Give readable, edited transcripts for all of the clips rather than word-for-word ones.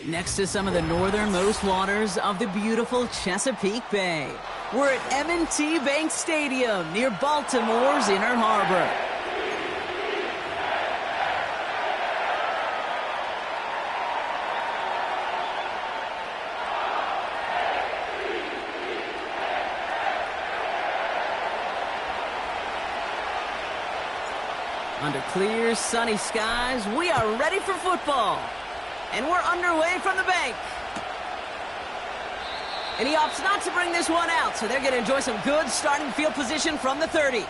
Next to some of the northernmost waters of the beautiful Chesapeake Bay. We're at M&T Bank Stadium near Baltimore's Inner Harbor. Under clear, sunny skies, we are ready for football. And we're underway from the bank. And he opts not to bring this one out, so they're going to enjoy some good starting field position from the 30.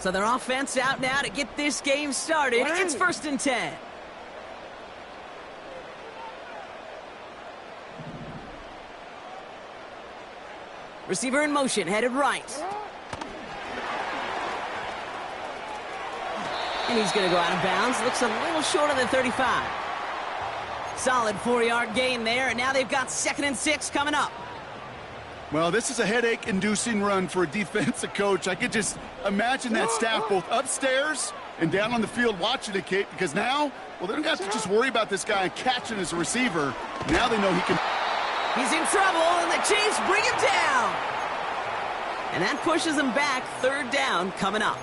So their offense out now to get this game started. It's 1st and 10. Receiver in motion, headed right. And he's going to go out of bounds. Looks a little short of the 35. Solid 4-yard gain there, and now they've got 2nd and 6 coming up. Well, this is a headache-inducing run for a defensive coach. I could just imagine that staff both upstairs and down on the field watching it, Kate, because now, well, they don't have to just worry about this guy catching as a receiver. Now they know he can. He's in trouble, and the Chiefs bring him down. And that pushes him back. 3rd down coming up.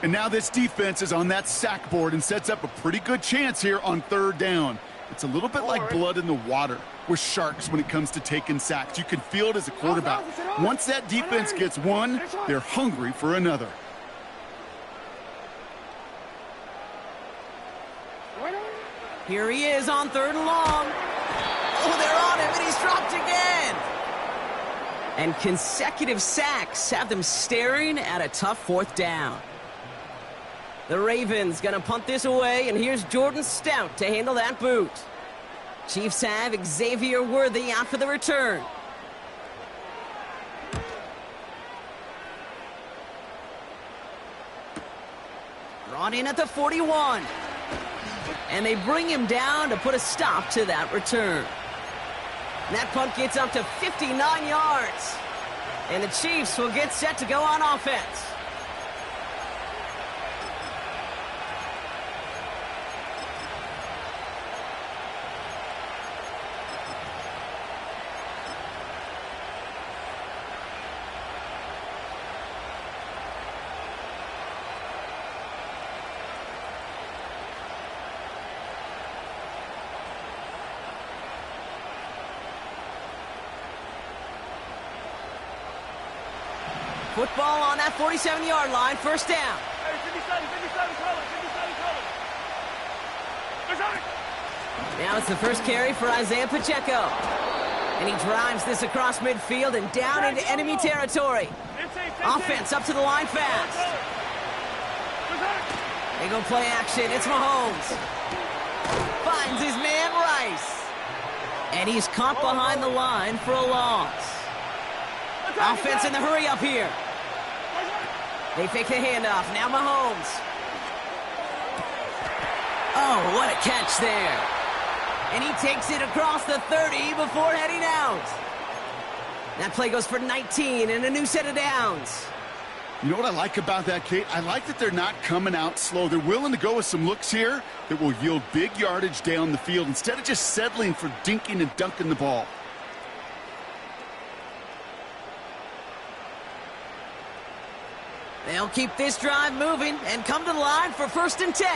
And now this defense is on that sack board and sets up a pretty good chance here on 3rd down. It's a little bit like blood in the water with sharks when it comes to taking sacks. You can feel it as a quarterback. Once that defense gets one, they're hungry for another. Here he is on 3rd and long. Oh, they're on him, and he's dropped again. And consecutive sacks have them staring at a tough 4th down. The Ravens gonna punt this away, and here's Jordan Stout to handle that boot. Chiefs have Xavier Worthy out for the return. Brought in at the 41. And they bring him down to put a stop to that return. And that punt gets up to 59 yards. And the Chiefs will get set to go on offense. Football on that 47-yard line, 1st down. Now it's the first carry for Isaiah Pacheco. And he drives this across midfield and down into enemy territory. Offense up to the line fast. They go play action. It's Mahomes. Finds his man Rice. And he's caught behind the line for a loss. Offense in the hurry up here. They fake the handoff. Now Mahomes. Oh, what a catch there. And he takes it across the 30 before heading out. That play goes for 19 and a new set of downs. You know what I like about that, Kate? I like that they're not coming out slow. They're willing to go with some looks here that will yield big yardage down the field instead of just settling for dinking and dunking the ball. They'll keep this drive moving and come to the line for 1st and 10.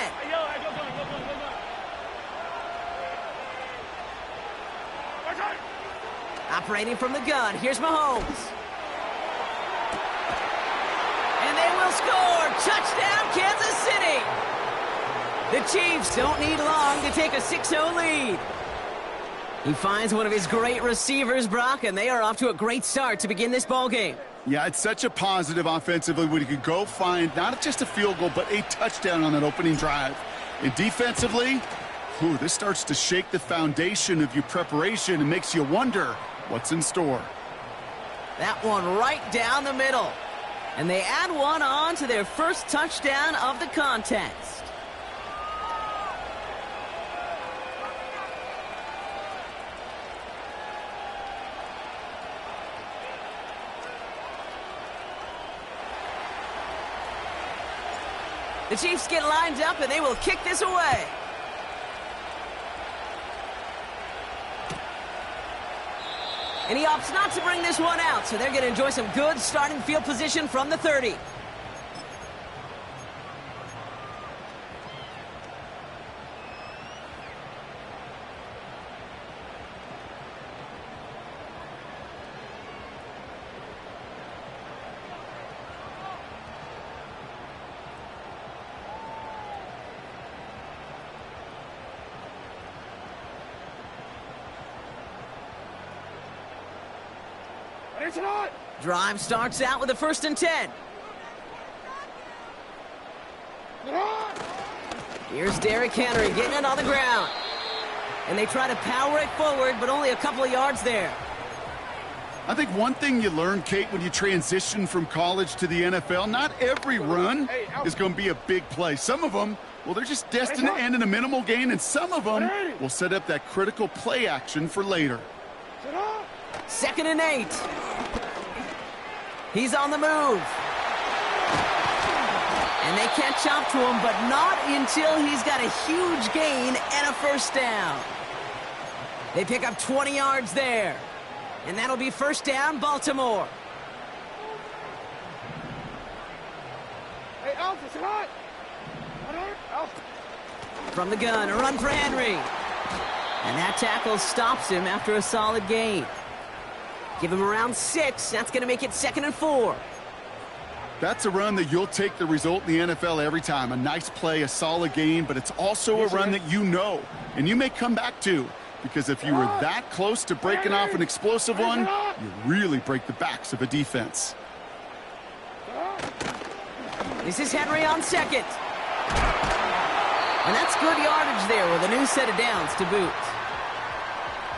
Operating from the gun, here's Mahomes. And they will score! Touchdown, Kansas City! The Chiefs don't need long to take a 6-0 lead. He finds one of his great receivers, Brock, and they are off to a great start to begin this ball game. Yeah, it's such a positive offensively when you could go find not just a field goal, but a touchdown on that opening drive. And defensively, this starts to shake the foundation of your preparation and makes you wonder what's in store. That one right down the middle. And they add one on to their first touchdown of the contest. The Chiefs get lined up, and they will kick this away. And he opts not to bring this one out, so they're going to enjoy some good starting field position from the 30. Drive starts out with a 1st and 10. Here's Derrick Henry getting it on the ground. And they try to power it forward, but only a couple of yards there. I think one thing you learn, Kate, when you transition from college to the NFL, not every run is going to be a big play. Some of them, well, they're just destined to end in a minimal gain, and some of them will set up that critical play action for later. 2nd and 8. He's on the move. And they catch up to him, but not until he's got a huge gain and a 1st down. They pick up 20 yards there. And that'll be 1st down, Baltimore. Hey, Alf, it's hot. From the gun, a run for Henry. And that tackle stops him after a solid gain. Give him around 6. That's going to make it 2nd and 4. That's a run that you'll take the result in the NFL every time. A nice play, a solid gain, but it's also a run that you know, and you may come back to, because if you were that close to breaking off an explosive one, you really break the backs of a defense. This is Henry on 2nd. And that's good yardage there with a new set of downs to boot.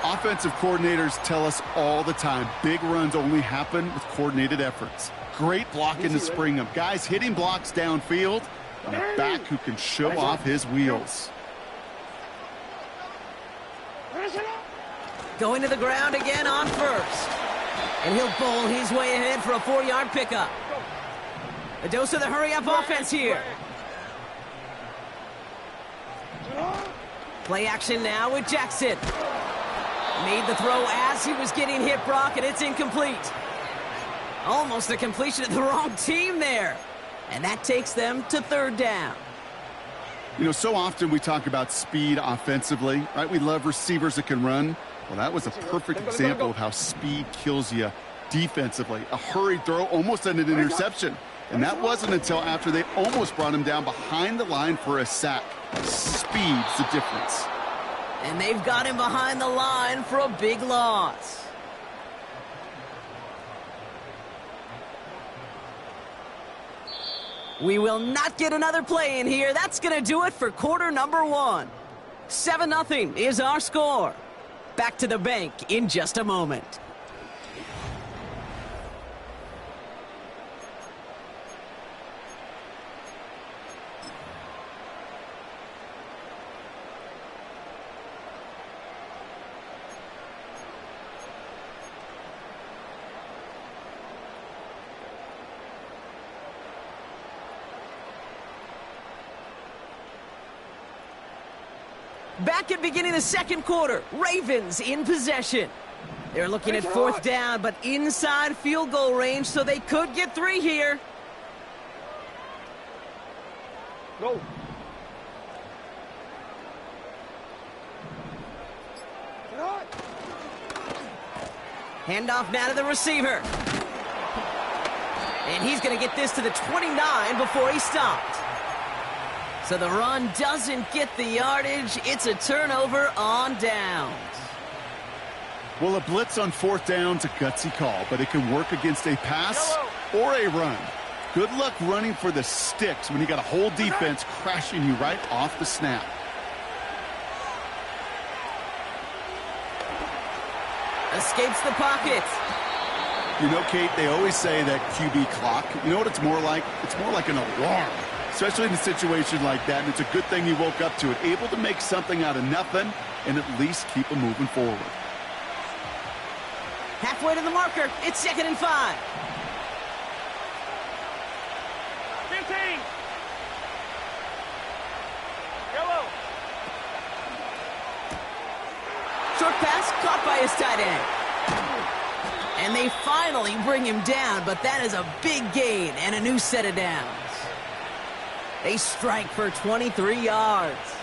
Offensive coordinators tell us all the time, big runs only happen with coordinated efforts. Great blocking to spring them. Guys hitting blocks downfield, and a back who can show off his wheels. Going to the ground again on 1st. And he'll bowl his way ahead for a 4-yard pickup. A dose of the hurry-up offense here. Play action now with Jackson. Made the throw as he was getting hit, Brock, and it's incomplete. Almost a completion of the wrong team there. And that takes them to 3rd down. You know, so often we talk about speed offensively, right? We love receivers that can run. Well, that was a perfect example of how speed kills you defensively. A hurried throw almost ended an interception. And that wasn't until after they almost brought him down behind the line for a sack. Speed's the difference. And they've got him behind the line for a big loss. We will not get another play in here. That's going to do it for quarter number 1. 7-0 is our score. Back to the bank in just a moment. Back at beginning of the 2nd quarter, Ravens in possession. They're looking at 4th down, but inside field goal range, so they could get 3 here. Go. Handoff now to the receiver. And he's going to get this to the 29 before he stopped. So the run doesn't get the yardage. It's a turnover on downs. Well, a blitz on 4th down's a gutsy call, but it can work against a pass or a run. Good luck running for the sticks when you got a whole defense crashing you right off the snap. Escapes the pocket. You know, Kate, they always say that QB clock, you know what it's more like? It's more like an alarm, especially in a situation like that. And it's a good thing he woke up to it, able to make something out of nothing and at least keep him moving forward. Halfway to the marker. It's 2nd and 5. 15. Yellow. Short pass caught by his tight end. And they finally bring him down, but that is a big gain and a new set of downs. They strike for 23 yards.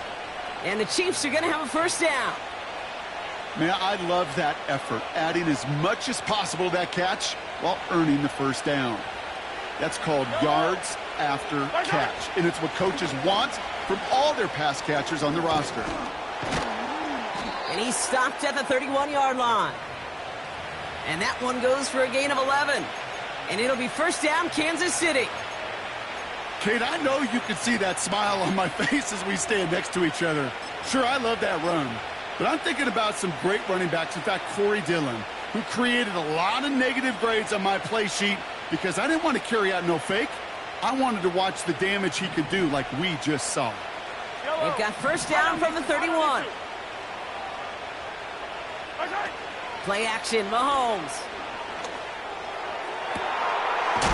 And the Chiefs are going to have a first down. Man, I love that effort, adding as much as possible to that catch while earning the first down. That's called yards after catch, and it's what coaches want from all their pass catchers on the roster. And he stopped at the 31-yard line. And that one goes for a gain of 11. And it'll be first down, Kansas City. Kate, I know you can see that smile on my face as we stand next to each other. Sure, I love that run. But I'm thinking about some great running backs. In fact, Corey Dillon, who created a lot of negative grades on my play sheet because I didn't want to carry out no fake. I wanted to watch the damage he could do like we just saw. They've got first down from the 31. Play action, Mahomes.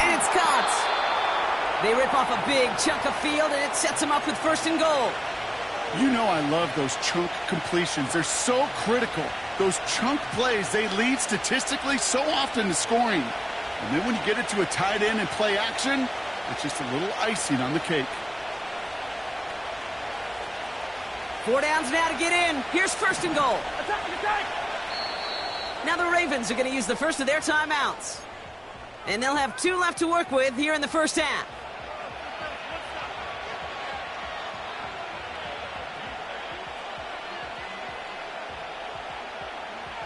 And it's caught. They rip off a big chunk of field, and it sets them up with 1st and goal. You know I love those chunk completions. They're so critical. Those chunk plays, they lead statistically so often to scoring. And then when you get it to a tight end and play action, it's just a little icing on the cake. 4 downs now to get in. Here's 1st and goal. Attack! Now the Ravens are going to use the first of their timeouts. And they'll have 2 left to work with here in the first half.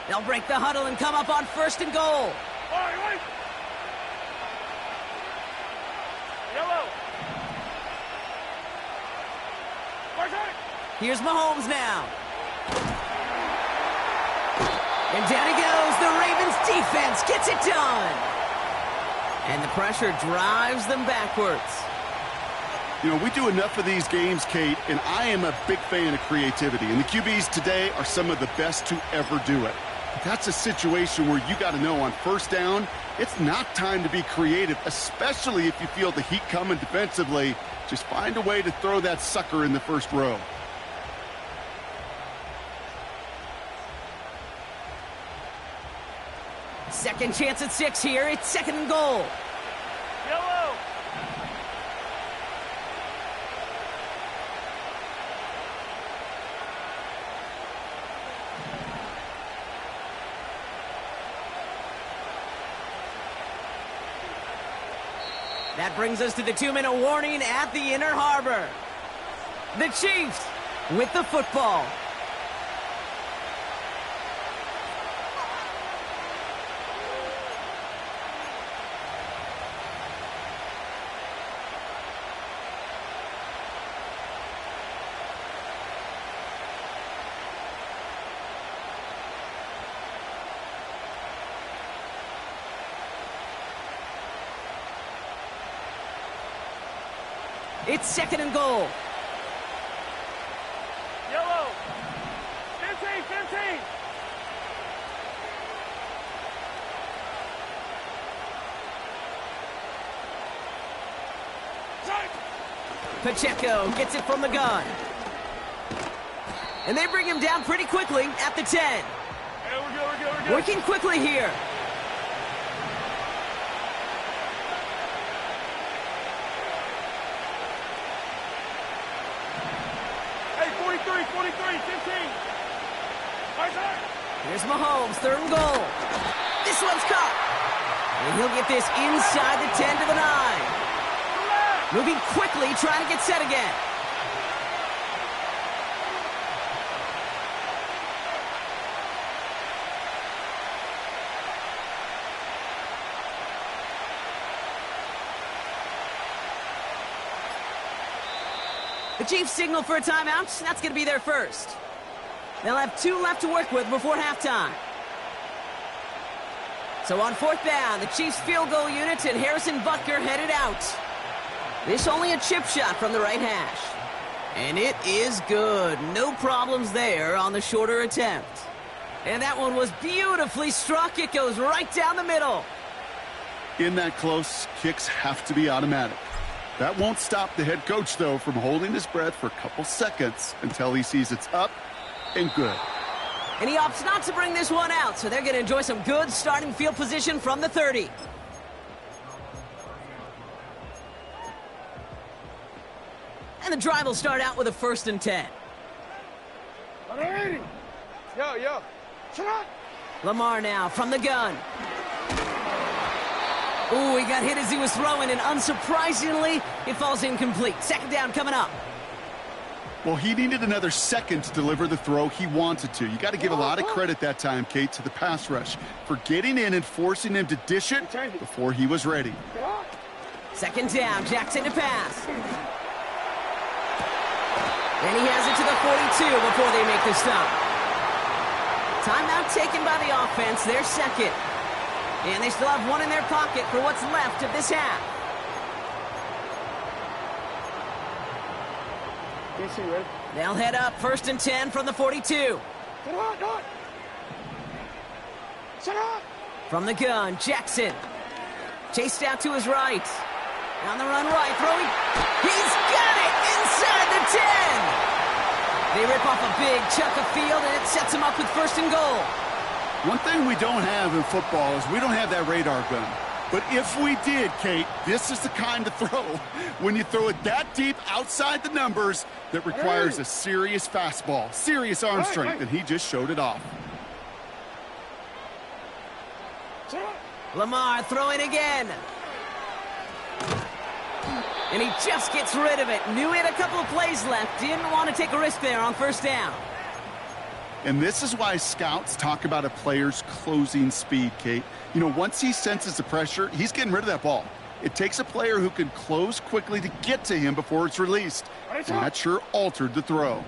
They'll break the huddle and come up on 1st and goal. Wait. Yellow. Here's Mahomes now. And down he goes. The Ravens defense gets it done. And the pressure drives them backwards. You know, we do enough of these games, Kate, and I am a big fan of creativity. And the QBs today are some of the best to ever do it. But that's a situation where you got to know on first down, it's not time to be creative, especially if you feel the heat coming defensively. Just find a way to throw that sucker in the first row. Second chance at 6 here. It's 2nd and goal. Yellow. That brings us to the 2-minute warning at the Inner Harbor. The Chiefs with the football. It's 2nd and goal. Yellow. 15. Pacheco gets it from the gun. And they bring him down pretty quickly at the 10. Yeah, we're good. Working quickly here. Hey, 43, 15. Here's Mahomes, 3rd and goal. This one's caught. And he'll get this inside the 10 to the 9. Moving quickly, trying to get set again. The Chiefs signal for a timeout. That's going to be their first. They'll have 2 left to work with before halftime. So on fourth down, the Chiefs field goal unit and Harrison Butker headed out. This only a chip shot from the right hash. And it is good. No problems there on the shorter attempt. And that one was beautifully struck. It goes right down the middle. In that close, kicks have to be automatic. That won't stop the head coach, though, from holding his breath for a couple seconds until he sees it's up and good. And he opts not to bring this one out, so they're going to enjoy some good starting field position from the 30. And the drive will start out with a 1st and 10. Yo. Shut up. Lamar now from the gun. Ooh, he got hit as he was throwing, and unsurprisingly, it falls incomplete. 2nd down coming up. Well, he needed another second to deliver the throw he wanted to. You got to give a lot of credit that time, Kate, to the pass rush for getting in and forcing him to dish it before he was ready. 2nd down, Jackson to pass. And he has it to the 42 before they make the stop. Timeout taken by the offense, their 2nd. And they still have one in their pocket for what's left of this half. They'll head up 1st and 10 from the 42. From the gun, Jackson. Chased out to his right. On the run right, throwing. He's got it inside the 10. They rip off a big chunk of field, and it sets him up with 1st and goal. One thing we don't have in football is we don't have that radar gun. But if we did, Kate, this is the kind of throw when you throw it that deep outside the numbers that requires a serious fastball, serious arm strength, and he just showed it off. Lamar throwing again. And he just gets rid of it. Knew he had a couple of plays left. Didn't want to take a risk there on 1st down. And this is why scouts talk about a player's closing speed, Kate. You know, once he senses the pressure, he's getting rid of that ball. It takes a player who can close quickly to get to him before it's released. And that sure altered the throw.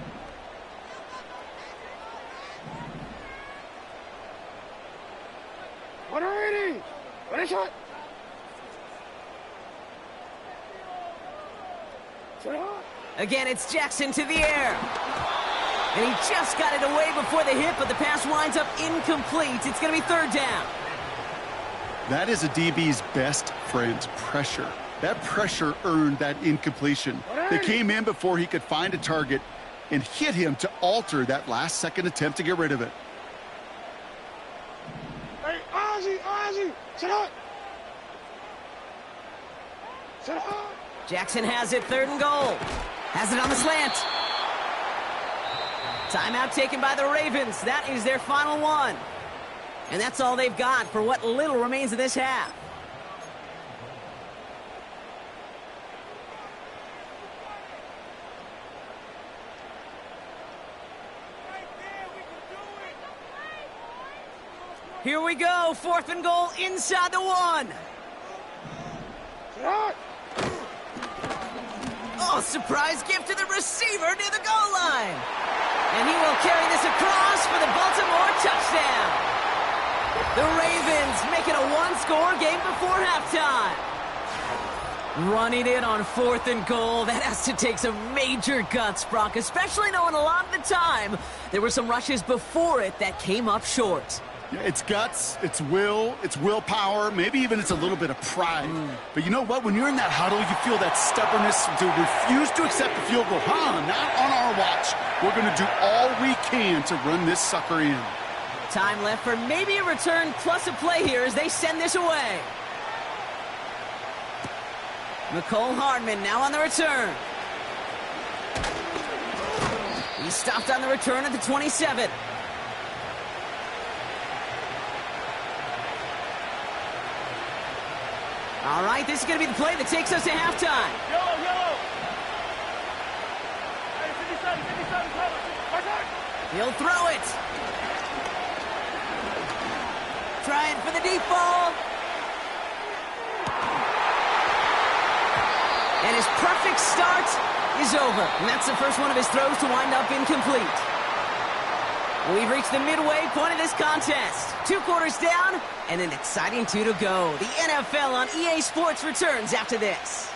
Again, it's Jackson to the air. And he just got it away before the hit, but the pass winds up incomplete. It's going to be 3rd down. That is a DB's best friend, pressure. That pressure earned that incompletion. They came in before he could find a target and hit him to alter that last-second attempt to get rid of it. Hey, Ozzy, sit up. Jackson has it, 3rd and goal. Has it on the slant. Timeout taken by the Ravens. That is their final one. And that's all they've got for what little remains of this half. Here we go, 4th and goal inside the 1. Oh, surprise gift to the receiver near the goal line. And he will carry this across for the Baltimore touchdown. The Ravens make it a 1-score game before halftime. Running it on 4th and goal, that has to take some major guts, Brock, especially knowing a lot of the time there were some rushes before it that came up short. Yeah, it's guts, it's will, it's willpower, maybe even it's a little bit of pride. But you know what? When you're in that huddle, you feel that stubbornness to refuse to accept the field goal. Not on our watch. We're going to do all we can to run this sucker in. Time left for maybe a return plus a play here as they send this away. McCole Hardman now on the return. He stopped on the return at the 27. All right, this is going to be the play that takes us to halftime. Yellow. Hey, 57, cover. He'll throw it. Trying for the deep ball. And his perfect start is over. And that's the first one of his throws to wind up incomplete. We've reached the midway point of this contest. 2 quarters down and an exciting 2 to go. The NFL on EA Sports returns after this.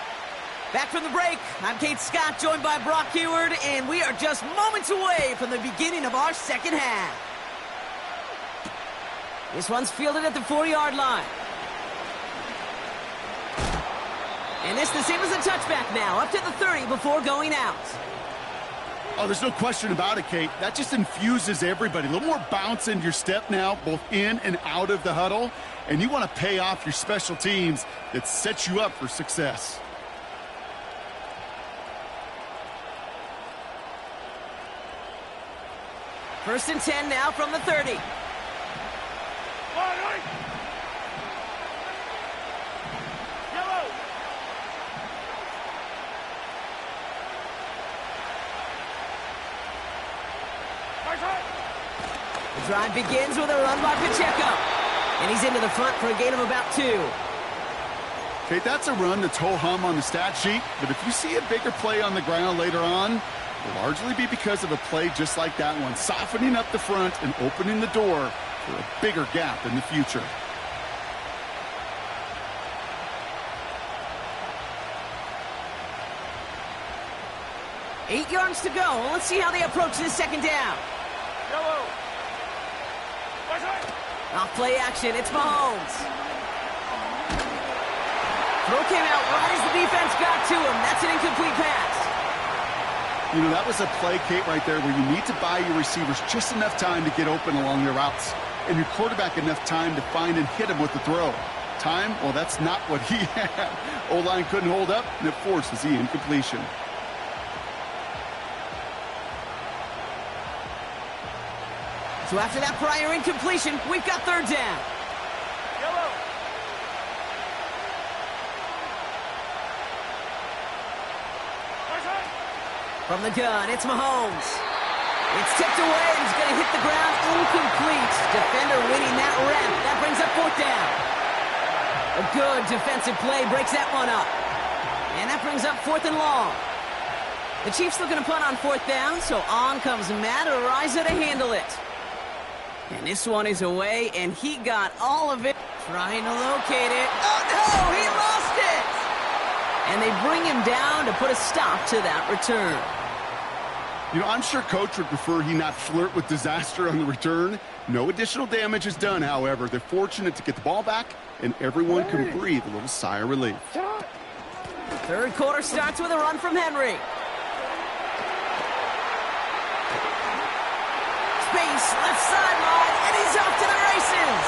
Back from the break, I'm Kate Scott, joined by Brock Heward, and we are just moments away from the beginning of our second half. This one's fielded at the 40-yard line. And this the same as a touchback now, up to the 30 before going out. Oh, there's no question about it, Kate. That just infuses everybody. A little more bounce in your step now, both in and out of the huddle. And you want to pay off your special teams that sets you up for success. First and 10 now from the 30. Yellow. The drive begins with a run by Pacheco. And he's into the front for a gain of about 2. Kate, that's a run that's ho-hum on the stat sheet. But if you see a bigger play on the ground later on, will largely be because of a play just like that one, softening up the front and opening the door for a bigger gap in the future. Eight yards to go. Let's see how they approach this second down. Yellow. Off play action. It's Mahomes. Throw came out right as the defense got to him. That's an incomplete pass. You know, that was a play, Kate, right there where you need to buy your receivers just enough time to get open along their routes. And your quarterback enough time to find and hit him with the throw. Time? Well, that's not what he had. O-line couldn't hold up, and it forces the incompletion. So after that prior incompletion, we've got third down. Yellow. From the gun, it's Mahomes. It's tipped away, and he's going to hit the ground incomplete. Defender winning that rep. That brings up fourth down. A good defensive play breaks that one up. And that brings up 4th and long. The Chiefs looking to punt on 4th down, so on comes Matt Araiza to handle it. And this one is away, and he got all of it. Trying to locate it. Oh, no! He lost it! And they bring him down to put a stop to that return. You know, I'm sure Coach would prefer he not flirt with disaster on the return. No additional damage is done, however. They're fortunate to get the ball back, and everyone can breathe a little sigh of relief. Third quarter starts with a run from Henry. Space, left sideline, and he's off to the races.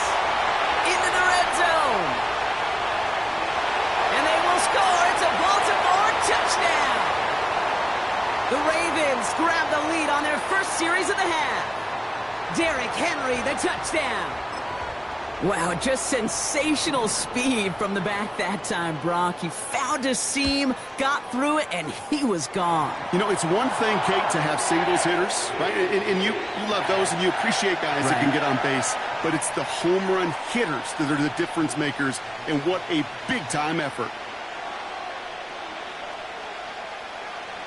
Into the red zone. And they will score. It's a Baltimore touchdown. The Ravens grab the lead on their first series of the half. Derrick Henry, the touchdown. Wow, just sensational speed from the back that time, Brock. He found a seam, got through it, and he was gone. You know, it's one thing, Kate, to have singles hitters, right? And you love those, and you appreciate guys that can get on base. But it's the home run hitters that are the difference makers, and what a big-time effort.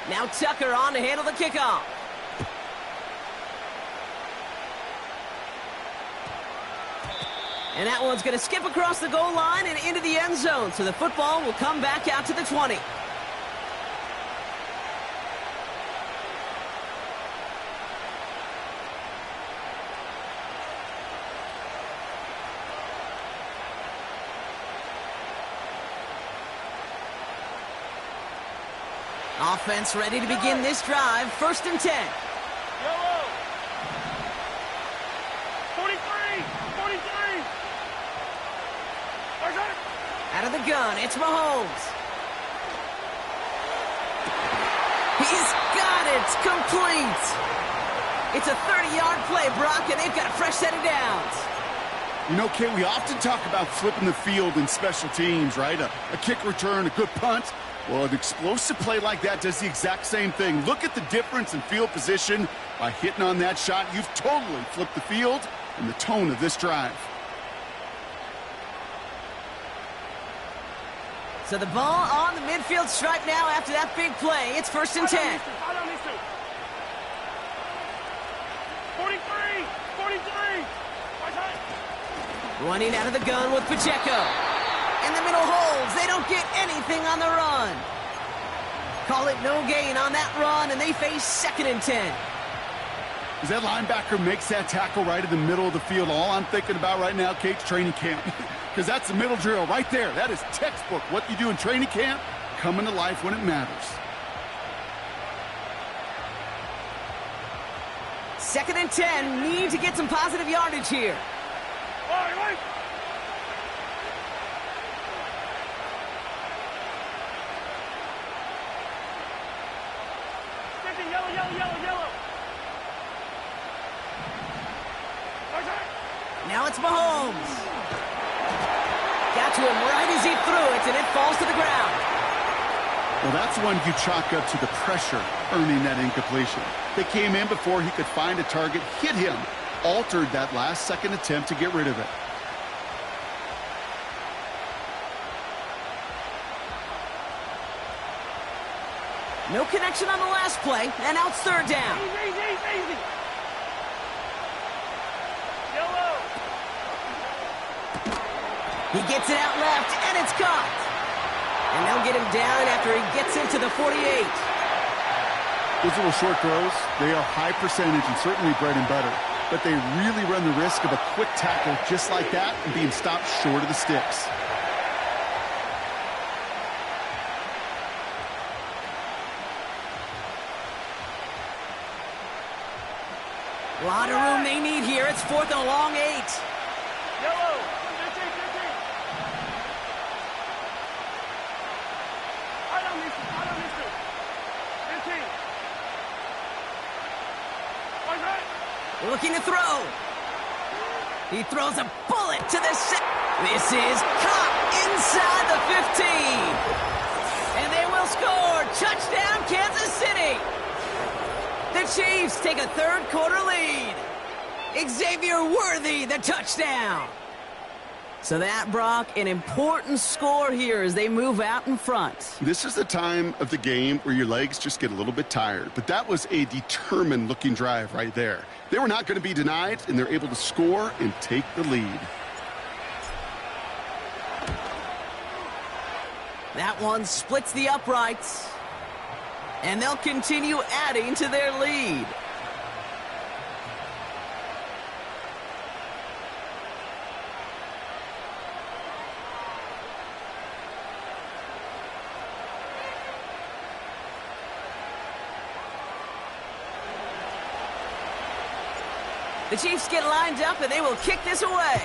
Now Tucker on to handle the kickoff. And that one's going to skip across the goal line and into the end zone. So the football will come back out to the 20. Offense ready to begin this drive. 1st and 10. Yellow. 43. 43. Out of the gun, it's Mahomes. He's got it. Complete. It's a 30-yard play, Brock, and they've got a fresh set of downs. You know, Kate, we often talk about flipping the field in special teams, right? A kick return, a good punt. Well, an explosive play like that does the exact same thing. Look at the difference in field position. By hitting on that shot, you've totally flipped the field and the tone of this drive. So the ball on the midfield stripe now after that big play. It's 1st and 10. 43. 43. Running out of the gun with Pacheco. In the middle holds. They don't get anything on the run. Call it no gain on that run, and they face 2nd and 10. As that linebacker makes that tackle right in the middle of the field, all I'm thinking about right now, Kate's training camp. Because that's the middle drill right there. That is textbook. What you do in training camp, coming to life when it matters. 2nd and 10. Need to get some positive yardage here. Wait. Yellow. Now it's Mahomes. Got to him right as he threw it, and it falls to the ground. Well, that's one you chalk up to the pressure earning that incompletion. They came in before he could find a target, hit him, altered that last-second attempt to get rid of it. No connection on the last play, and now it's 3rd down. Easy. Yellow. He gets it out left, and it's caught. And they'll get him down after he gets into the 48. Those little short throws, they are high percentage and certainly bread and butter. But they really run the risk of a quick tackle just like that and being stopped short of the sticks. A lot of room they need here. It's 4th and a long 8. Yellow. 15. I don't need to. 15. Looking to throw. He throws a bullet to the set. This is caught inside the 15. And they will score. Touchdown, Kansas City. The Chiefs take a 3rd quarter lead. Xavier Worthy, the touchdown. So that, Brock, an important score here as they move out in front. This is the time of the game where your legs just get a little bit tired. But that was a determined-looking drive right there. They were not going to be denied, and they're able to score and take the lead. That one splits the uprights. And they'll continue adding to their lead. The Chiefs get lined up, and they will kick this away.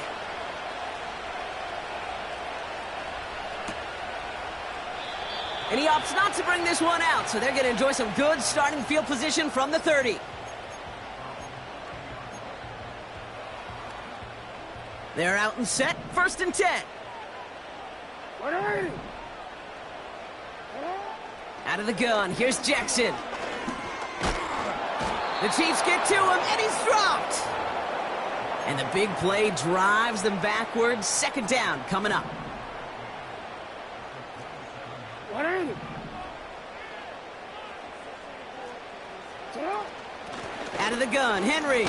And he opts not to bring this one out, so they're going to enjoy some good starting field position from the 30. They're out and set, 1st and 10. Out of the gun, here's Jackson. The Chiefs get to him, and he's dropped. And the big play drives them backwards. 2nd down coming up. Out of the gun, Henry.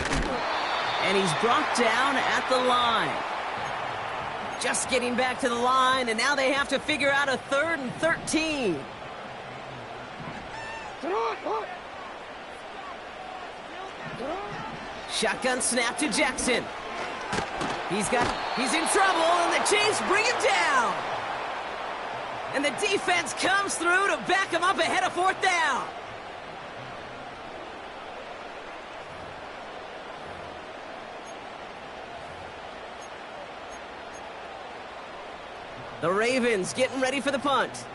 And he's brought down at the line. Just getting back to the line, and now they have to figure out a 3rd and 13. Shotgun snap to Jackson. He's in trouble, and the Chiefs bring him down. And the defense comes through to back him up ahead of 4th down. The Ravens getting ready for the punt.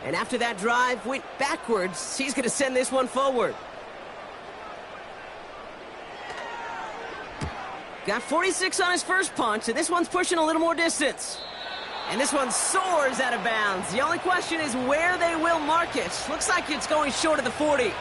And after that drive went backwards, he's going to send this one forward. Got 46 on his first punt, and this one's pushing a little more distance. And this one soars out of bounds. The only question is where they will mark it. Looks like it's going short of the 40.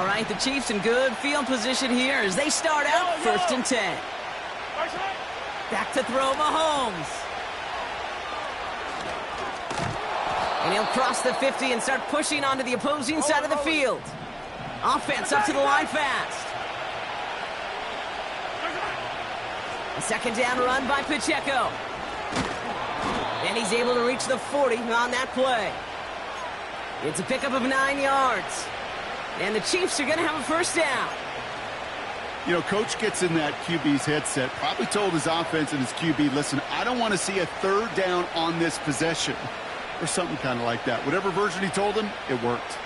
right, the Chiefs in good field position here as they start out first and 10. Back to throw Mahomes. And he'll cross the 50 and start pushing onto the opposing side of the field. Offense up to the line fast. A second down run by Pacheco. And he's able to reach the 40 on that play. It's a pickup of 9 yards. And the Chiefs are going to have a first down. You know, Coach gets in that QB's headset, probably told his offense and his QB, listen, I don't want to see a third down on this possession. Or something kind of like that. Whatever version he told him, it worked.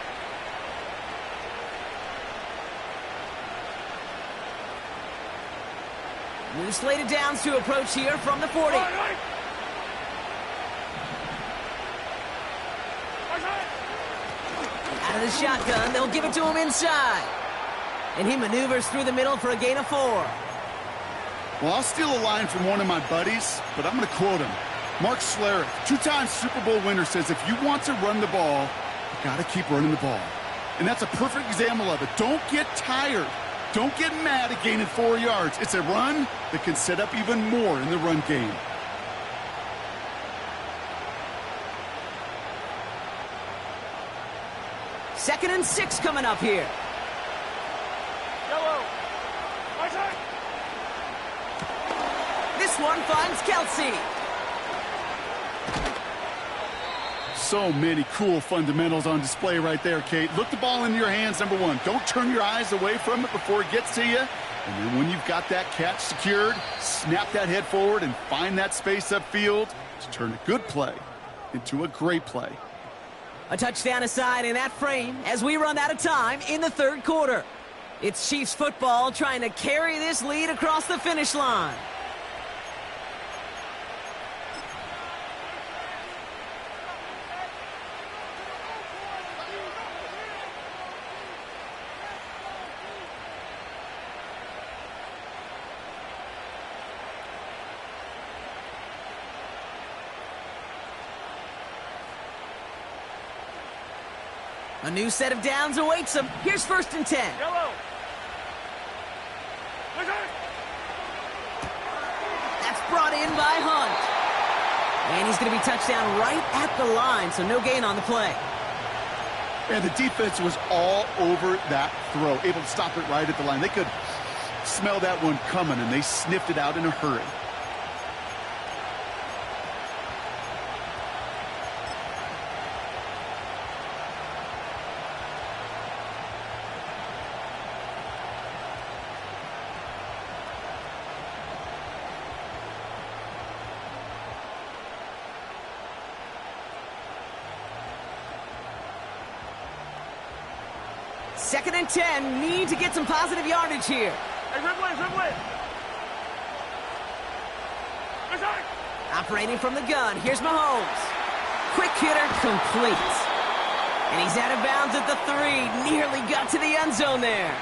New slated downs to approach here from the 40. Out of the shotgun, they'll give it to him inside. And he maneuvers through the middle for a gain of 4. Well, I'll steal a line from one of my buddies, but I'm going to quote him. Mark Schlereth, 2-time Super Bowl winner, says if you want to run the ball, you got to keep running the ball. And that's a perfect example of it. Don't get tired. Don't get mad at gaining 4 yards. It's a run that can set up even more in the run game. Second and 6 coming up here. Yellow. This one finds Kelsey. So many cool fundamentals on display right there, Kate. Look the ball in your hands, number one. Don't turn your eyes away from it before it gets to you. And then when you've got that catch secured, snap that head forward and find that space upfield to turn a good play into a great play. A touchdown aside in that frame as we run out of time in the third quarter. It's Chiefs football trying to carry this lead across the finish line. A new set of downs awaits them. Here's first and 10. Yellow. That's brought in by Hunt. And he's going to be touchdown right at the line, so no gain on the play. And the defense was all over that throw, able to stop it right at the line. They could smell that one coming, and they sniffed it out in a hurry. Second and 10, need to get some positive yardage here. Hey, Ridley. Operating from the gun, here's Mahomes. Quick hitter complete. And he's out of bounds at the 3. Nearly got to the end zone there.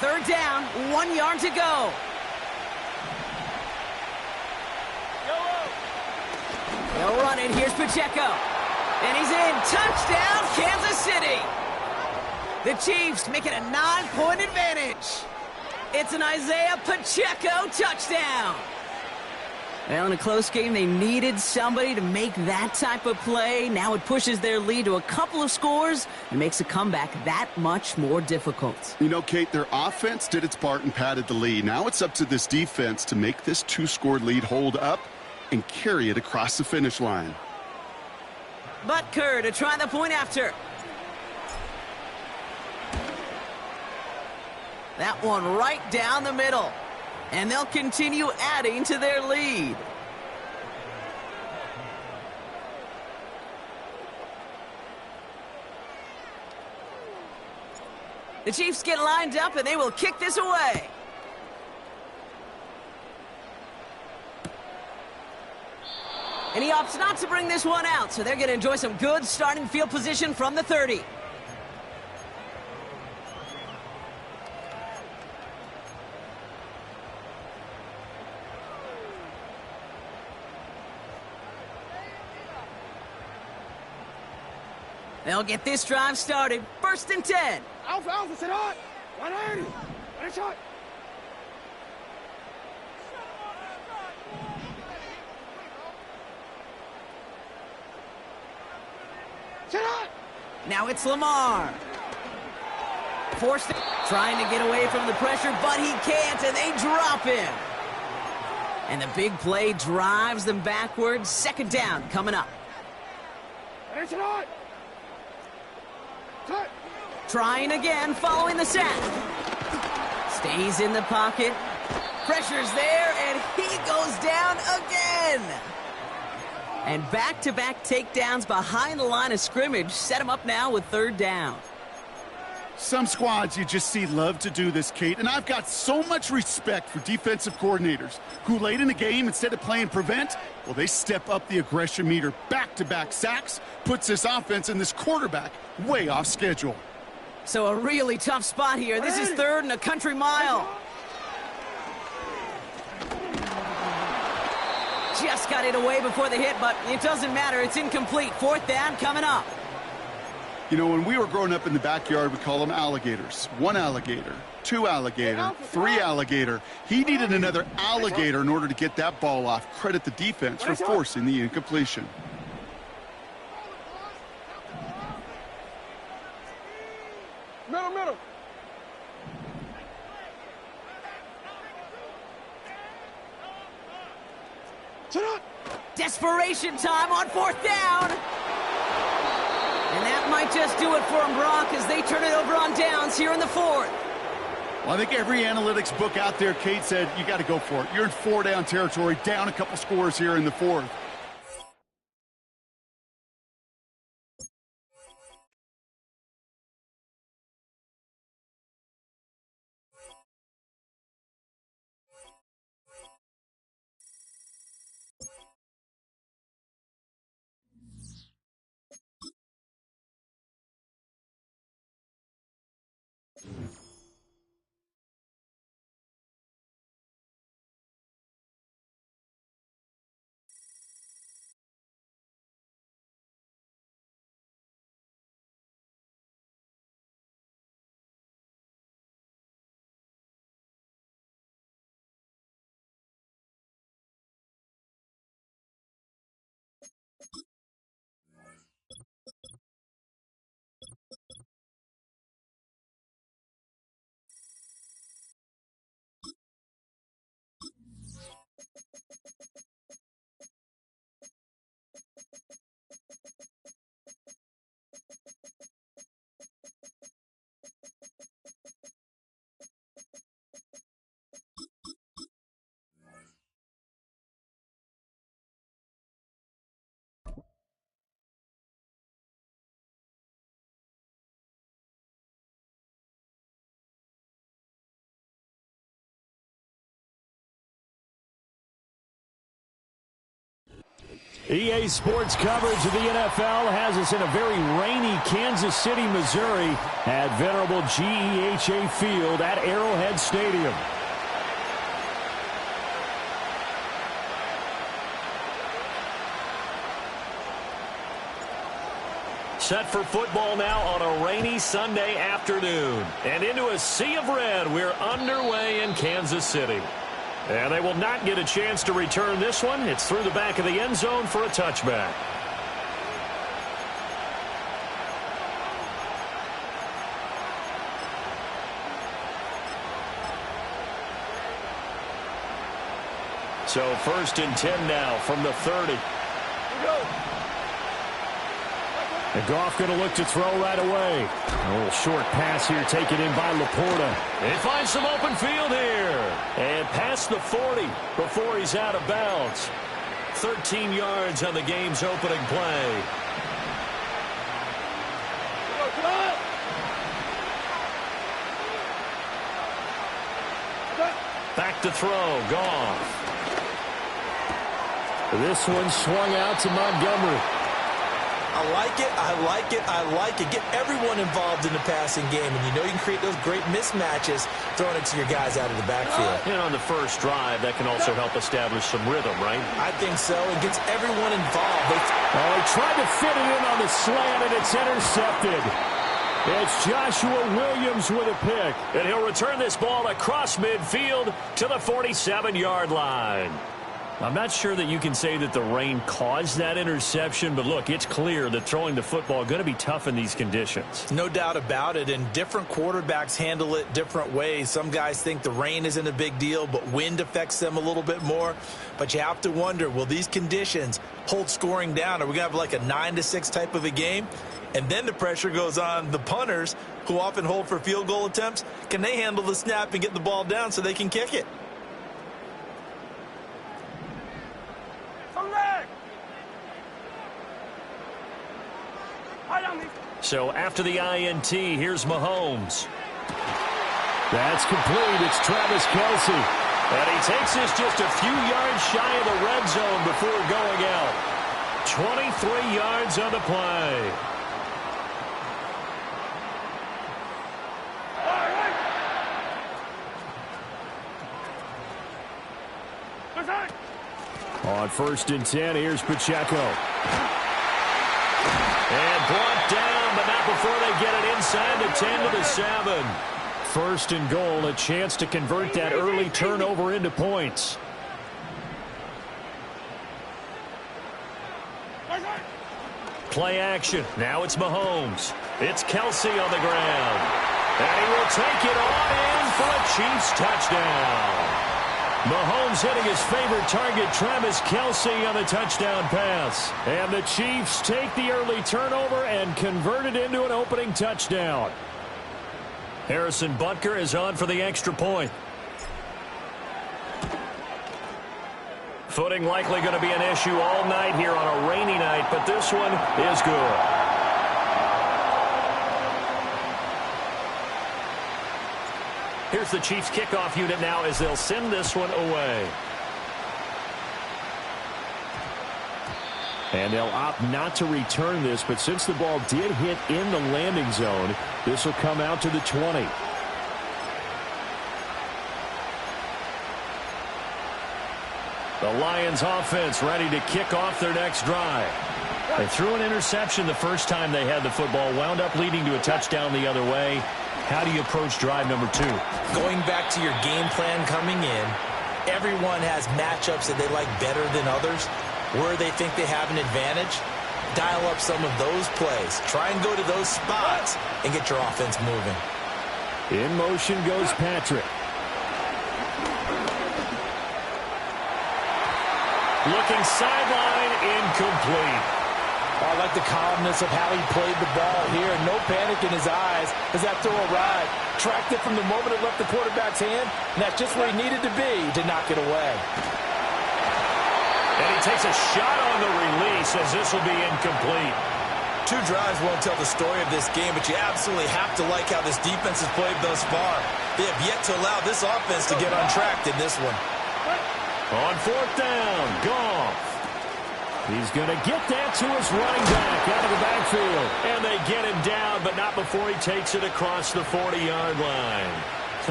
Third down, 1 yard to go. They'll run it. Here's Pacheco. And he's in. Touchdown, Kansas City. The Chiefs make it a 9-point advantage. It's an Isaiah Pacheco touchdown. Well, in a close game, they needed somebody to make that type of play. Now it pushes their lead to a couple of scores and makes a comeback that much more difficult. You know, Kate, their offense did its part and padded the lead. Now it's up to this defense to make this 2-score lead hold up and carry it across the finish line. Butker to try the point after. That one right down the middle. And they'll continue adding to their lead. The Chiefs get lined up and they will kick this away. And he opts not to bring this one out, so they're going to enjoy some good starting field position from the 30. They'll get this drive started. 1st and 10. Alpha, sit hot. 180. Ready, shot. Sit hot. Now it's Lamar. Forced it. Trying to get away from the pressure, but he can't, and they drop him. And the big play drives them backwards. 2nd down coming up. Ready, sit hot. Cut. Trying again, following the sack. Stays in the pocket. Pressure's there, and he goes down again. And back-to-back takedowns behind the line of scrimmage set him up now with 3rd down. Some squads you just see love to do this, Kate, and I've got so much respect for defensive coordinators who late in the game, instead of playing prevent, well, they step up the aggression meter. Back-to-back sacks puts this offense and this quarterback way off schedule. So a really tough spot here. This is 3rd and a country mile. Just got it away before the hit, but it doesn't matter. It's incomplete. 4th down coming up. You know, when we were growing up in the backyard, we call them alligators. 1 alligator, 2 alligator, 3 alligator. He needed another alligator in order to get that ball off. Credit the defense for forcing the incompletion. Middle. Sit hot. Desperation time on 4th down. And that might just do it for them, Brock, as they turn it over on downs here in the 4th. Well, I think every analytics book out there, Kate, said you got to go for it. You're in 4-down territory, down a couple scores here in the 4th. EA Sports coverage of the NFL has us in a very rainy Kansas City, Missouri at venerable GEHA Field at Arrowhead Stadium. Set for football now on a rainy Sunday afternoon. And into a sea of red, we're underway in Kansas City. And they will not get a chance to return this one. It's through the back of the end zone for a touchback. So 1st and 10 now from the 30. And Goff going to look to throw right away. A little short pass here taken in by Laporta. They find some open field here. And past the 40 before he's out of bounds. 13 yards on the game's opening play. Back to throw, Goff. This one swung out to Montgomery. I like it, I like it, I like it. Get everyone involved in the passing game, and you know you can create those great mismatches throwing it to your guys out of the backfield. And on the first drive, that can also help establish some rhythm, right? I think so. It gets everyone involved. He tried to fit it in on the slant, and it's intercepted. It's Joshua Williams with a pick. And he'll return this ball across midfield to the 47-yard line. I'm not sure that you can say that the rain caused that interception, but look, it's clear that throwing the football is going to be tough in these conditions. No doubt about it, and different quarterbacks handle it different ways. Some guys think the rain isn't a big deal, but wind affects them a little bit more. But you have to wonder, will these conditions hold scoring down? Are we going to have like a 9-6 type of a game? And then the pressure goes on the punters, who often hold for field goal attempts. Can they handle the snap and get the ball down so they can kick it? So after the INT, here's Mahomes. That's complete. It's Travis Kelce. And he takes this just a few yards shy of the red zone before going out. 23 yards on the play. On 1st and 10, here's Pacheco. And brought down, but not before they get it inside the 10 to the 7. 1st and goal, a chance to convert that early turnover into points. Play action. Now it's Mahomes. It's Kelce on the ground. And he will take it on in for a Chiefs touchdown. Mahomes hitting his favorite target, Travis Kelce, on the touchdown pass. And the Chiefs take the early turnover and convert it into an opening touchdown. Harrison Butker is on for the extra point. Footing likely going to be an issue all night here on a rainy night, but this one is good. Here's the Chiefs kickoff unit now as they'll send this one away. And they'll opt not to return this, but since the ball did hit in the landing zone, this will come out to the 20. The Lions offense ready to kick off their next drive. They threw an interception the first time they had the football, wound up leading to a touchdown the other way. How do you approach drive number 2? Going back to your game plan coming in, everyone has matchups that they like better than others. Where they think they have an advantage, dial up some of those plays. Try and go to those spots and get your offense moving. In motion goes Patrick. Looking sideline, incomplete. I like the calmness of how he played the ball here. No panic in his eyes as that throw arrived. Tracked it from the moment it left the quarterback's hand, and that's just where he needed to be to knock it away. And he takes a shot on the release as this will be incomplete. 2 drives won't tell the story of this game, but you absolutely have to like how this defense has played thus far. They have yet to allow this offense to get untracked in this one. On 4th down, Goff. He's going to get that to his running back out of the backfield. And they get him down, but not before he takes it across the 40-yard line.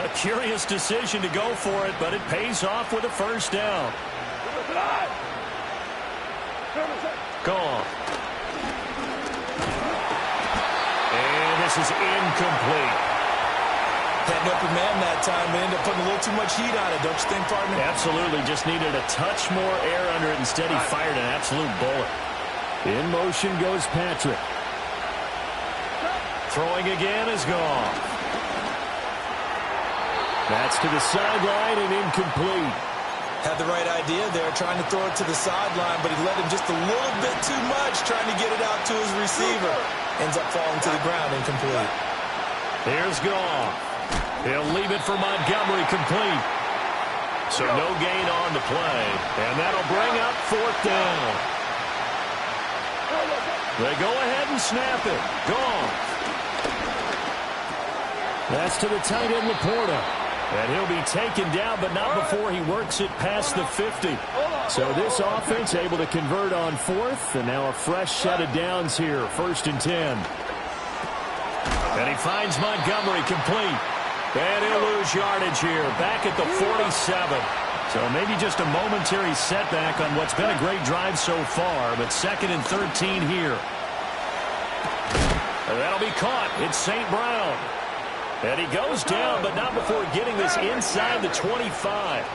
A curious decision to go for it, but it pays off with a 1st down. Goff. And this is incomplete. Had an open man that time, but ended up putting a little too much heat on it, don't you think, partner? Absolutely. Just needed a touch more air under it. Instead, he fired an absolute bullet. In motion goes Patrick. Throwing again is Goff. That's to the sideline and incomplete. Had the right idea there, trying to throw it to the sideline, but he let him just a little bit too much, trying to get it out to his receiver. Ends up falling to the ground, incomplete. Here's Goff. He'll leave it for Montgomery, complete. So no gain on the play, and that'll bring up 4th down. They go ahead and snap it. Goff. That's to the tight end, Laporta. And he'll be taken down, but not before he works it past the 50. So this offense able to convert on fourth, and now a fresh set of downs here, 1st and 10. And he finds Montgomery complete. And he'll lose yardage here, back at the 47. So maybe just a momentary setback on what's been a great drive so far, but 2nd and 13 here. And that'll be caught. It's St. Brown. And he goes down, but not before getting this inside the 25.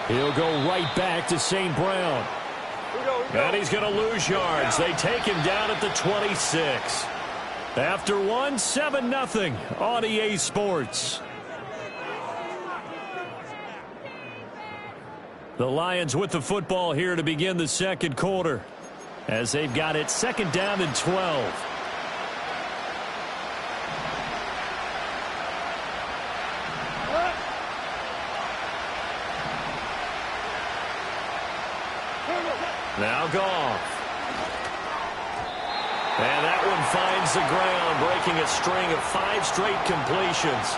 He'll go right back to St. Brown. And he's going to lose yards. They take him down at the 26. After one, 7-0 on EA Sports. The Lions with the football here to begin the 2nd quarter, as they've got it 2nd down and 12. Now Goff. And that one finds the ground, breaking a string of 5 straight completions.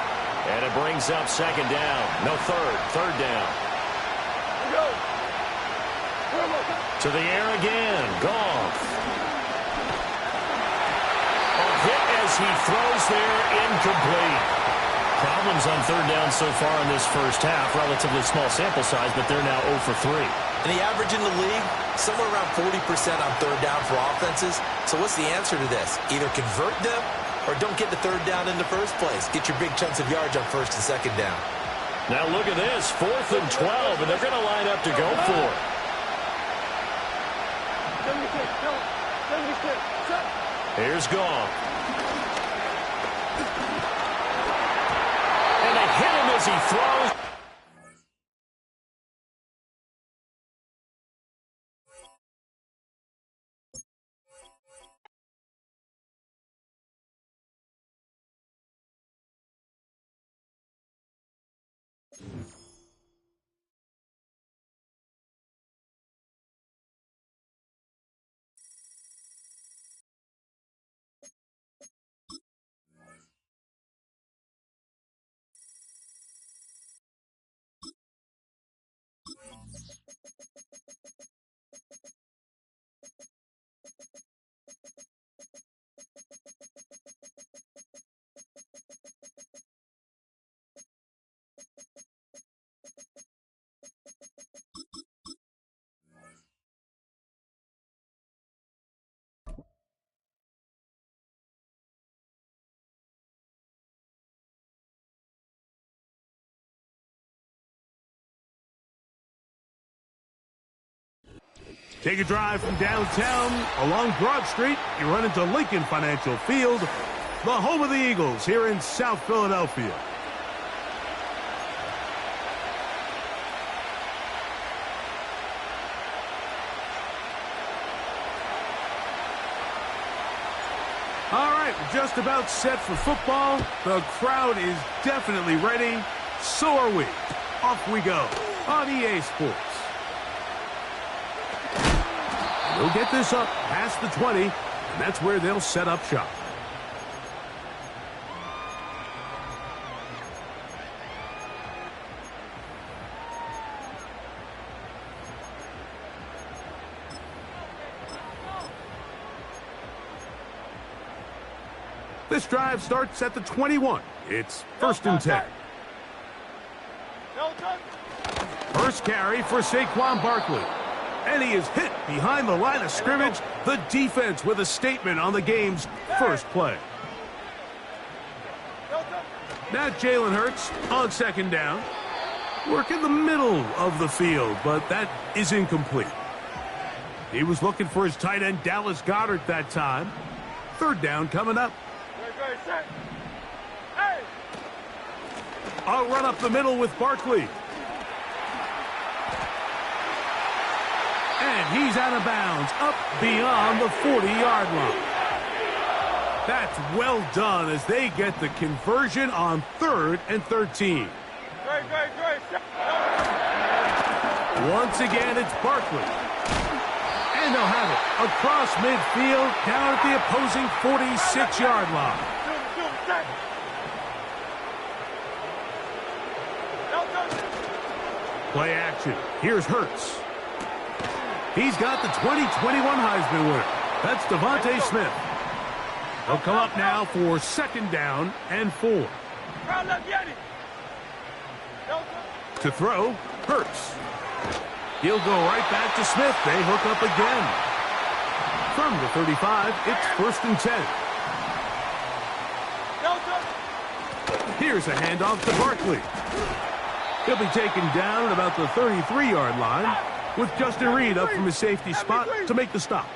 And it brings up 2nd down. No, third down. To the air again. Goff. A hit as he throws there, incomplete. Problems on 3rd down so far in this first half. Relatively small sample size, but they're now 0 for 3. And the average in the league, somewhere around 40% on 3rd down for offenses. So what's the answer to this? Either convert them or don't get the 3rd down in the first place. Get your big chunks of yards on 1st and 2nd down. Now look at this, 4th and 12, and they're going to line up to go for it. Here's Goff. And they hit him as he throws. Take a drive from downtown along Broad Street. You run into Lincoln Financial Field, the home of the Eagles here in South Philadelphia. All right, we're just about set for football. The crowd is definitely ready. So are we. Off we go on EA Sports. They'll get this up past the 20, and that's where they'll set up shop. This drive starts at the 21. It's 1st and 10. First carry for Saquon Barkley. And he is hit behind the line of scrimmage. The defense with a statement on the game's first play. Now Jalen Hurts on 2nd down. Work in the middle of the field, but that is incomplete. He was looking for his tight end Dallas Goedert that time. 3rd down coming up. I'll run up the middle with Barkley. And he's out of bounds, up beyond the 40-yard line. That's well done as they get the conversion on 3rd and 13. Once again, it's Barkley. And they'll have it across midfield down at the opposing 46-yard line. Play action. Here's Hurts. He's got the 2021 Heisman winner. That's Devontae Smith. He'll come up now for 2nd down and 4. To throw, Hurts. He'll go right back to Smith. They hook up again. From the 35, it's 1st and 10. Here's a handoff to Barkley. He'll be taken down at about the 33-yard line with Justin Reed up from his safety spot to make the stop.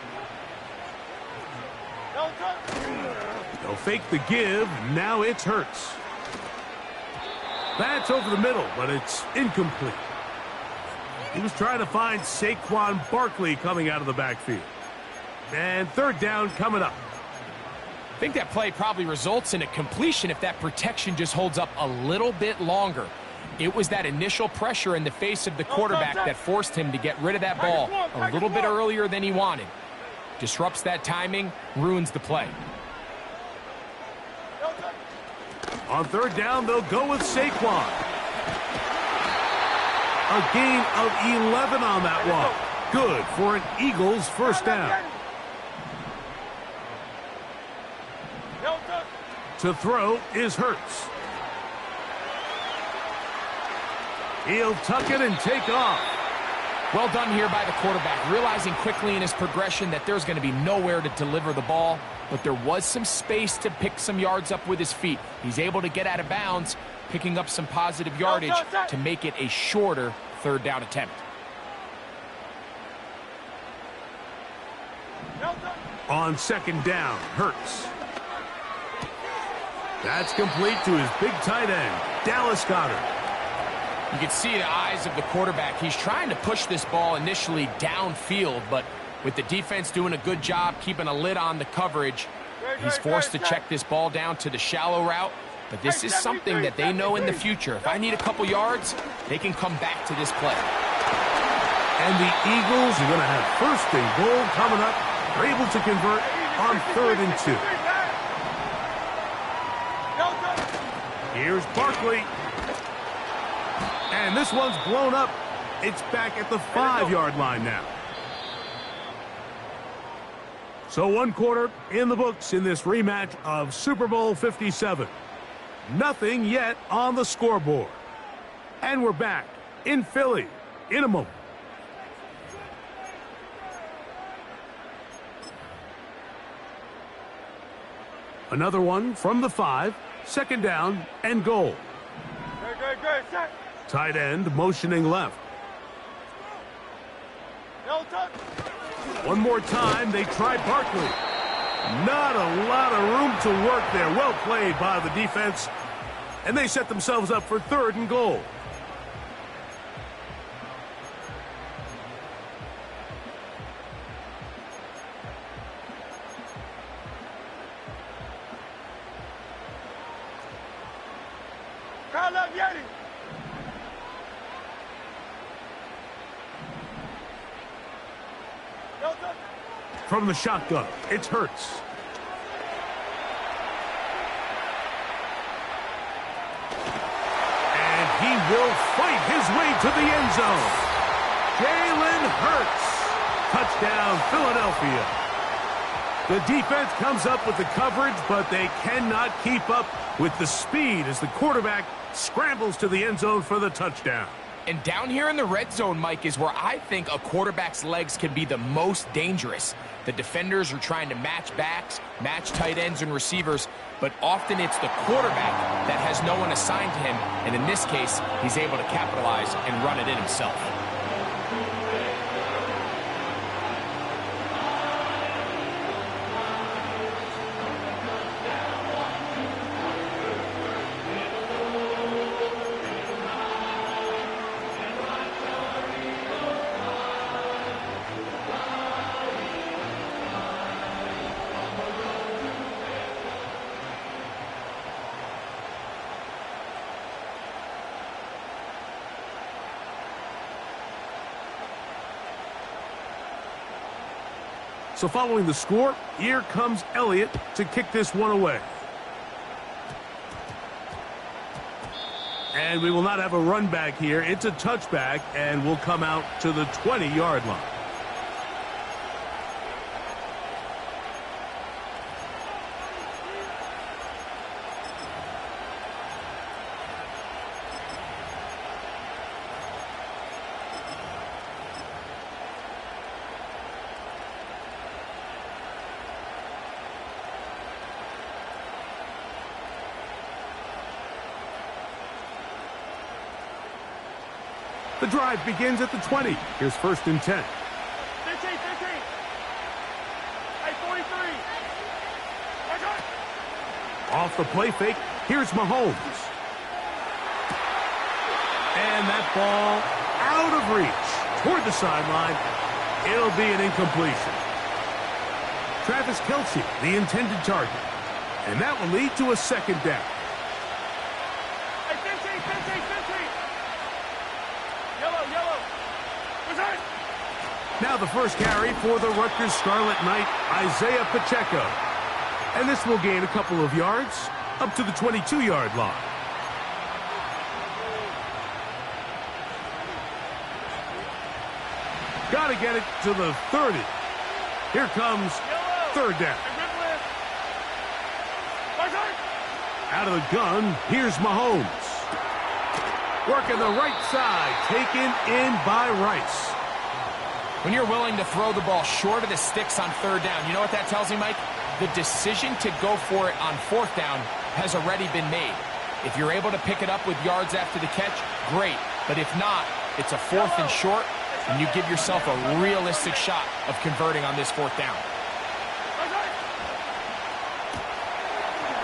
They'll fake the give. Now it's Hurts. That's over the middle, but it's incomplete. He was trying to find Saquon Barkley coming out of the backfield. And 3rd down coming up. I think that play probably results in a completion if that protection just holds up a little bit longer. It was that initial pressure in the face of the quarterback that forced him to get rid of that ball a little bit earlier than he wanted. Disrupts that timing, ruins the play. On 3rd down, they'll go with Saquon. A gain of 11 on that walk. Good for an Eagles 1st down. To throw is Hurts. He'll tuck it and take off. Well done here by the quarterback, realizing quickly in his progression that there's going to be nowhere to deliver the ball, but there was some space to pick some yards up with his feet. He's able to get out of bounds, picking up some positive yardage to make it a shorter 3rd down attempt. On 2nd down, Hurts. That's complete to his big tight end, Dallas Goedert. You can see the eyes of the quarterback. He's trying to push this ball initially downfield, but with the defense doing a good job keeping a lid on the coverage, he's forced to check this ball down to the shallow route. But this is something that they know in the future. If I need a couple yards, they can come back to this play. And the Eagles are going to have 1st and goal coming up. They're able to convert on 3rd and 2. Here's Barkley. And this one's blown up. It's back at the 5-yard line now. So 1 quarter in the books in this rematch of Super Bowl 57. Nothing yet on the scoreboard. And we're back in Philly in a moment. Another one from the 5. 2nd down and goal. Tight end motioning left. One more time, they try Barkley. Not a lot of room to work there. Well played by the defense. And they set themselves up for 3rd and goal. From the shotgun, it's Hurts. And he will fight his way to the end zone. Jalen Hurts. Touchdown, Philadelphia. The defense comes up with the coverage, but they cannot keep up with the speed as the quarterback scrambles to the end zone for the touchdown. And down here in the red zone, Mike, is where I think a quarterback's legs can be the most dangerous. The defenders are trying to match backs, match tight ends and receivers, but often it's the quarterback that has no one assigned to him, and in this case, he's able to capitalize and run it in himself. So following the score, here comes Elliott to kick this one away. And we will not have a run back here. It's a touchback, and we'll come out to the 20-yard line. The drive begins at the 20. Here's 1st and 10. 15, 15. Hey, 43. Off the play fake, here's Mahomes. And that ball out of reach toward the sideline. It'll be an incompletion. Travis Kelce, the intended target. And that will lead to a 2nd down. Hey, 15, 15, 15. Yellow, yellow. Return. Now the first carry for the Rutgers Scarlet Knight, Isaiah Pacheco. And this will gain a couple of yards up to the 22-yard line. Got to get it to the 30. Here comes 3rd down. Out of the gun, here's Mahomes. Working the right side, taken in by Rice. When you're willing to throw the ball short of the sticks on 3rd down, you know what that tells me, Mike? The decision to go for it on 4th down has already been made. If you're able to pick it up with yards after the catch, great. But if not, it's a 4th and short, and you give yourself a realistic shot of converting on this 4th down.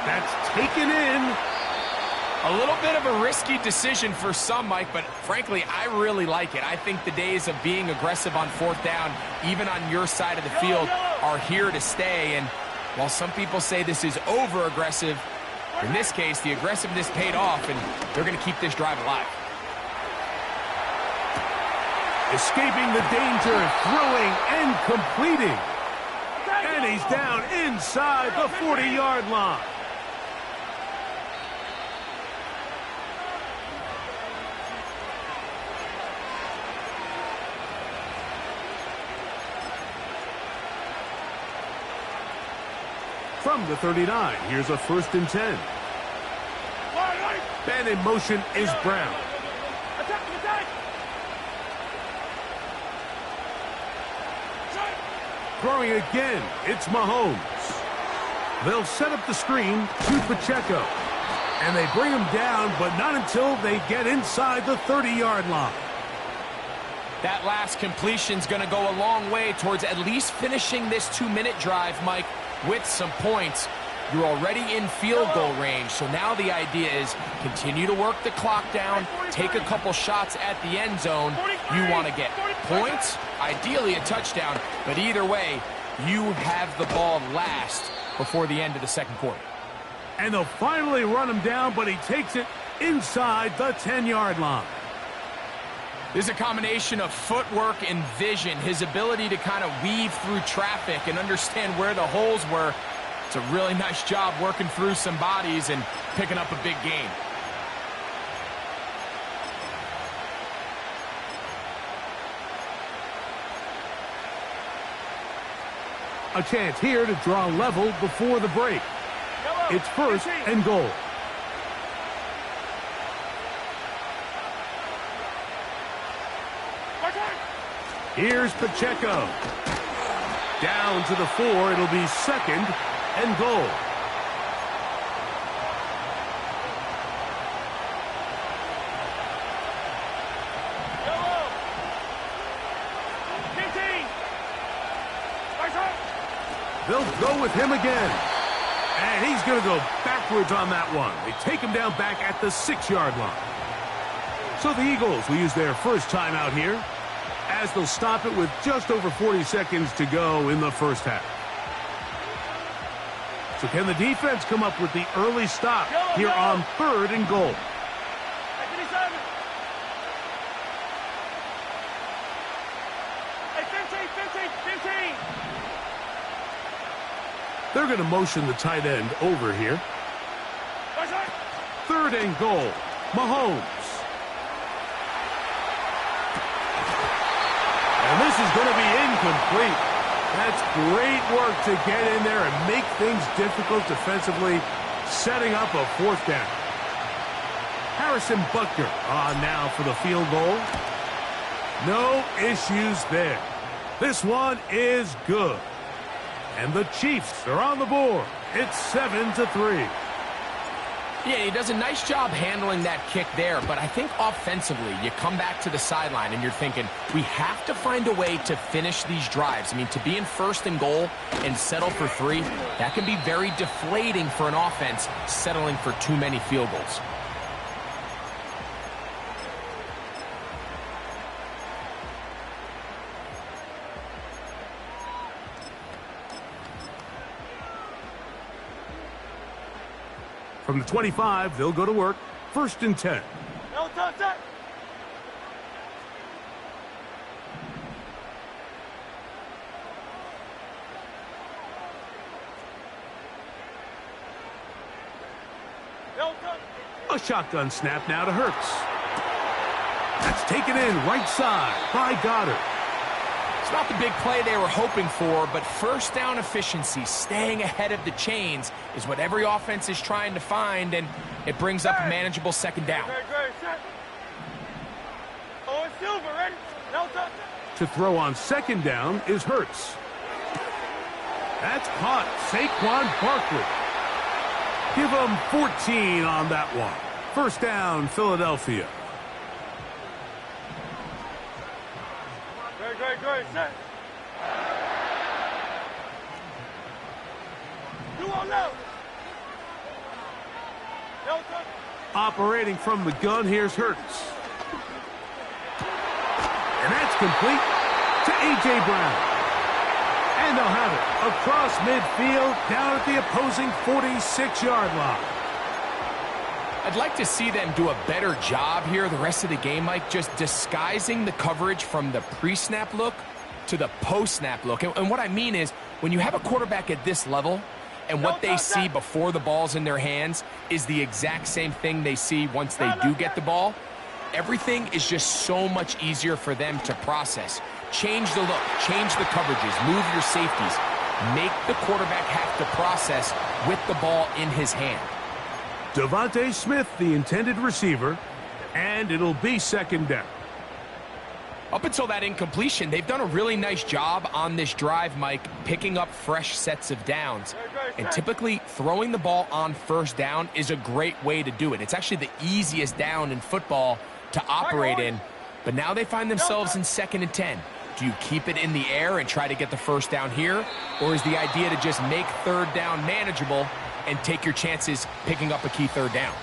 That's taken in. A little bit of a risky decision for some, Mike, but frankly, I really like it. I think the days of being aggressive on 4th down, even on your side of the field, are here to stay. And while some people say this is over-aggressive, in this case, the aggressiveness paid off, and they're going to keep this drive alive. Escaping the danger, throwing and completing. And he's down inside the 40-yard line. From the 39, here's a 1st and 10. And in motion is Brown. Throwing again, it's Mahomes. They'll set up the screen to Pacheco. And they bring him down, but not until they get inside the 30-yard line. That last completion's going to go a long way towards at least finishing this 2-minute drive, Mike, with some points. You're already in field goal range, so now the idea is continue to work the clock down, take a couple shots at the end zone. You want to get points, ideally a touchdown, but either way, you have the ball last before the end of the 2nd quarter. And they'll finally run him down, but he takes it inside the 10-yard line. This is a combination of footwork and vision, his ability to kind of weave through traffic and understand where the holes were. It's a really nice job working through some bodies and picking up a big gain. A chance here to draw level before the break. It's 1st and goal. Here's Pacheco. Down to the 4. It'll be 2nd and goal. They'll go with him again. And he's going to go backwards on that one. They take him down back at the 6-yard line. So the Eagles will use their first timeout here, as they'll stop it with just over 40 seconds to go in the first half. So can the defense come up with the early stop here on 3rd and goal? They're going to motion the tight end over here. 3rd and goal. Mahomes. And this is going to be incomplete. That's great work to get in there and make things difficult defensively, setting up a fourth down. Harrison Butker on now for the field goal. No issues there. This one is good. And the Chiefs are on the board. It's 7-3. Yeah, he does a nice job handling that kick there, but I think offensively, you come back to the sideline and you're thinking, we have to find a way to finish these drives. I mean, to be in 1st and goal and settle for 3, that can be very deflating for an offense settling for too many field goals. From the 25, they'll go to work. 1st and 10. No touch that. No touch. A shotgun snap now to Hurts. That's taken in right side by Goddard. It's not the big play they were hoping for, but 1st down efficiency, staying ahead of the chains, is what every offense is trying to find, and it brings up a manageable 2nd down. Great, set. Oh, it's Silver, ready? No touch. To throw on 2nd down is Hurts. That's caught. Saquon Barkley. Give him 14 on that one. 1st down, Philadelphia. Great, set. 2-0 now. No touch. Operating from the gun, here's Hurts. And that's complete to A.J. Brown. And they'll have it across midfield down at the opposing 46-yard line. I'd like to see them do a better job here the rest of the game, Mike, just disguising the coverage from the pre-snap look to the post-snap look. And what I mean is, when you have a quarterback at this level, and what they see before the ball's in their hands is the exact same thing they see once they do get the ball, everything is just so much easier for them to process. Change the look, change the coverages, move your safeties. Make the quarterback have to process with the ball in his hand. Devontae Smith, the intended receiver, and it'll be 2nd down. Up until that incompletion, they've done a really nice job on this drive, Mike, picking up fresh sets of downs. And typically, throwing the ball on 1st down is a great way to do it. It's actually the easiest down in football to operate in. But now they find themselves in 2nd and 10. Do you keep it in the air and try to get the 1st down here? Or is the idea to just make 3rd down manageable and take your chances picking up a key 3rd down?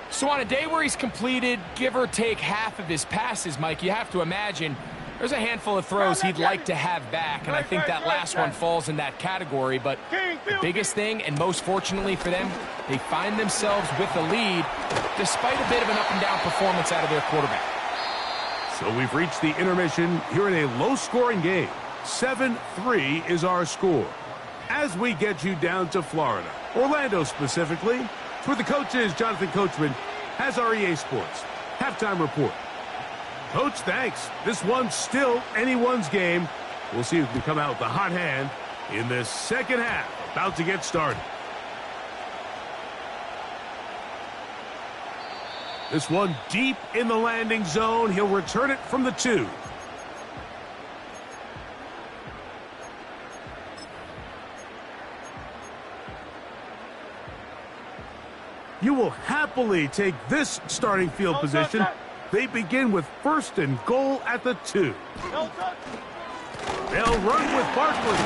So on a day where he's completed, give or take half of his passes, Mike, you have to imagine there's a handful of throws he'd like to have back, and I think that last one falls in that category. But the biggest thing, and most fortunately for them, they find themselves with a lead despite a bit of an up-and-down performance out of their quarterback. So we've reached the intermission here in a low-scoring game. 7-3 is our score. As we get you down to Florida, Orlando specifically, where the coach is, Jonathan Coachman, has our EA Sports halftime report. Coach, thanks. This one's still anyone's game. We'll see who can come out with the hot hand in this 2nd half. About to get started. This one deep in the landing zone. He'll return it from the 2. You will happily take this starting field position. They begin with 1st and goal at the 2. They'll run with Barkley.